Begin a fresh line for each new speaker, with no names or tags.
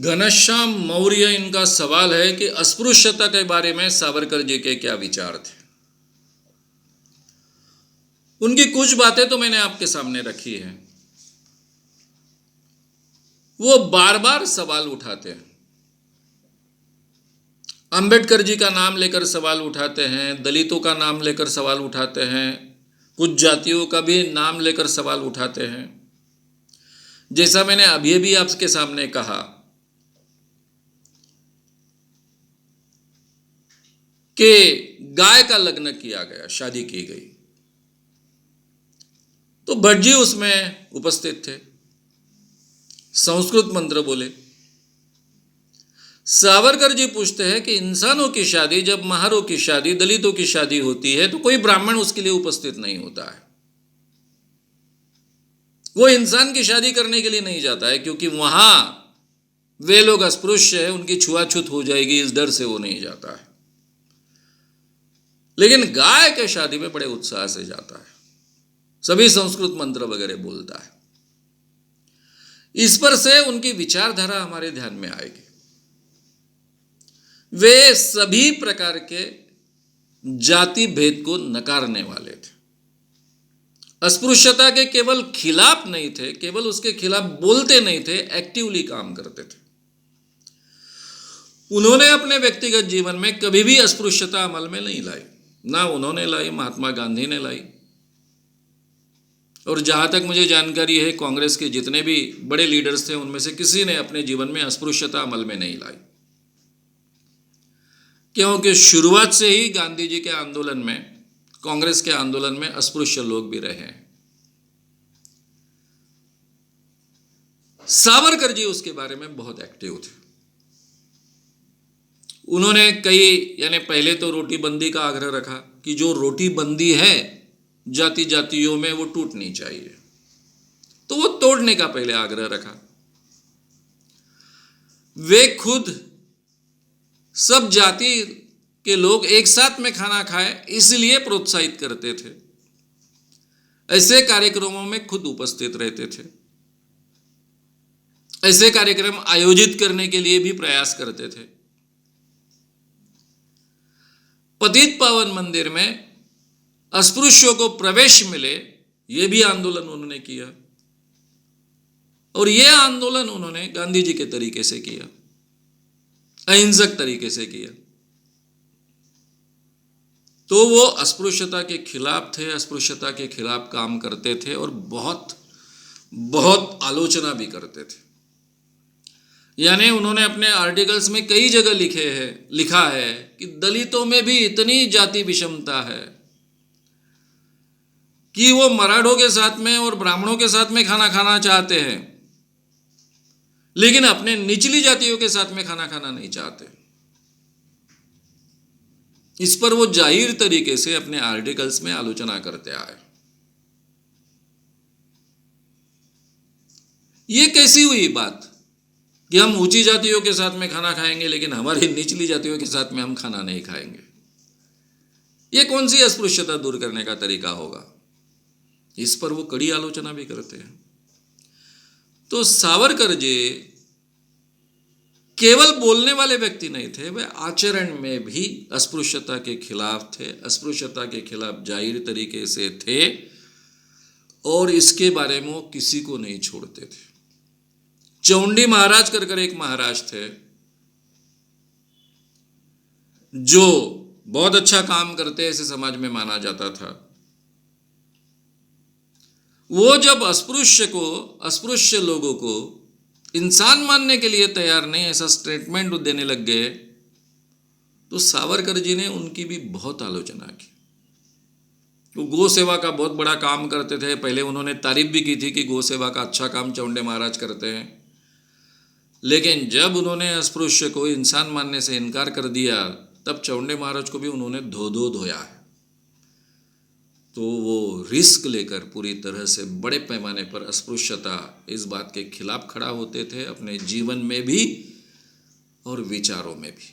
घनश्याम मौर्य, इनका सवाल है कि अस्पृश्यता के बारे में सावरकर जी के क्या विचार थे। उनकी कुछ बातें तो मैंने आपके सामने रखी हैं। वो बार बार सवाल उठाते हैं। अंबेडकर जी का नाम लेकर सवाल उठाते हैं, दलितों का नाम लेकर सवाल उठाते हैं, कुछ जातियों का भी नाम लेकर सवाल उठाते हैं। जैसा मैंने अभी भी आपके सामने कहा कि गाय का लग्न किया गया, शादी की गई, तो भट्ट जी उसमें उपस्थित थे, संस्कृत मंत्र बोले। सावरकर जी पूछते हैं कि इंसानों की शादी, जब महारों की शादी, दलितों की शादी होती है तो कोई ब्राह्मण उसके लिए उपस्थित नहीं होता है। वो इंसान की शादी करने के लिए नहीं जाता है, क्योंकि वहां वे लोग अस्पृश्य है, उनकी छुआछूत हो जाएगी, इस डर से वो नहीं जाता है। लेकिन गाय के शादी में बड़े उत्साह से जाता है, सभी संस्कृत मंत्र वगैरह बोलता है। इस पर से उनकी विचारधारा हमारे ध्यान में आएगी। वे सभी प्रकार के जाति भेद को नकारने वाले थे। अस्पृश्यता के केवल खिलाफ नहीं थे, केवल उसके खिलाफ बोलते नहीं थे, एक्टिवली काम करते थे। उन्होंने अपने व्यक्तिगत जीवन में कभी भी अस्पृश्यता अमल में नहीं लाई, ना उन्होंने लाई, महात्मा गांधी ने लाई, और जहां तक मुझे जानकारी है कांग्रेस के जितने भी बड़े लीडर्स थे उनमें से किसी ने अपने जीवन में अस्पृश्यता अमल में नहीं लाई। क्योंकि शुरुआत से ही गांधी जी के आंदोलन में, कांग्रेस के आंदोलन में अस्पृश्य लोग भी रहे हैं। सावरकर जी उसके बारे में बहुत एक्टिव थे। उन्होंने यानी पहले तो रोटी बंदी का आग्रह रखा कि जो रोटी बंदी है जाति जातियों में वो टूटनी चाहिए, तो वो तोड़ने का पहले आग्रह रखा। वे खुद सब जाति के लोग एक साथ में खाना खाएं इसलिए प्रोत्साहित करते थे। ऐसे कार्यक्रमों में खुद उपस्थित रहते थे, ऐसे कार्यक्रम आयोजित करने के लिए भी प्रयास करते थे। पतित पावन मंदिर में अस्पृश्यों को प्रवेश मिले, यह भी आंदोलन उन्होंने किया, और यह आंदोलन उन्होंने गांधी जी के तरीके से किया, अहिंसक तरीके से किया। तो वो अस्पृश्यता के खिलाफ थे, अस्पृश्यता के खिलाफ काम करते थे, और बहुत बहुत आलोचना भी करते थे। यानी उन्होंने अपने आर्टिकल्स में कई जगह लिखा है कि दलितों में भी इतनी जाति विषमता है कि वो मराठों के साथ में और ब्राह्मणों के साथ में खाना खाना चाहते हैं, लेकिन अपने निचली जातियों के साथ में खाना खाना नहीं चाहते। इस पर वो जाहिर तरीके से अपने आर्टिकल्स में आलोचना करते आए। ये कैसी हुई बात कि हम ऊंची जातियों के साथ में खाना खाएंगे लेकिन हमारी निचली जातियों के साथ में हम खाना नहीं खाएंगे? ये कौन सी अस्पृश्यता दूर करने का तरीका होगा? इस पर वो कड़ी आलोचना भी करते हैं। तो सावरकर जी केवल बोलने वाले व्यक्ति नहीं थे, वे आचरण में भी अस्पृश्यता के खिलाफ थे, अस्पृश्यता के खिलाफ जाहिर तरीके से थे, और इसके बारे में वो किसी को नहीं छोड़ते थे। चौंडी महाराज कर एक महाराज थे जो बहुत अच्छा काम करते ऐसे समाज में माना जाता था। वो जब अस्पृश्य लोगों को इंसान मानने के लिए तैयार नहीं, ऐसा स्टेटमेंट देने लग गए, तो सावरकर जी ने उनकी भी बहुत आलोचना की। वो गौ सेवा का बहुत बड़ा काम करते थे। पहले उन्होंने तारीफ भी की थी कि गौ सेवा का अच्छा काम चौंडे महाराज करते हैं, लेकिन जब उन्होंने अस्पृश्य को इंसान मानने से इनकार कर दिया, तब चौंडे महाराज को भी उन्होंने धो धोया है। तो वो रिस्क लेकर पूरी तरह से बड़े पैमाने पर अस्पृश्यता, इस बात के खिलाफ खड़ा होते थे, अपने जीवन में भी और विचारों में भी।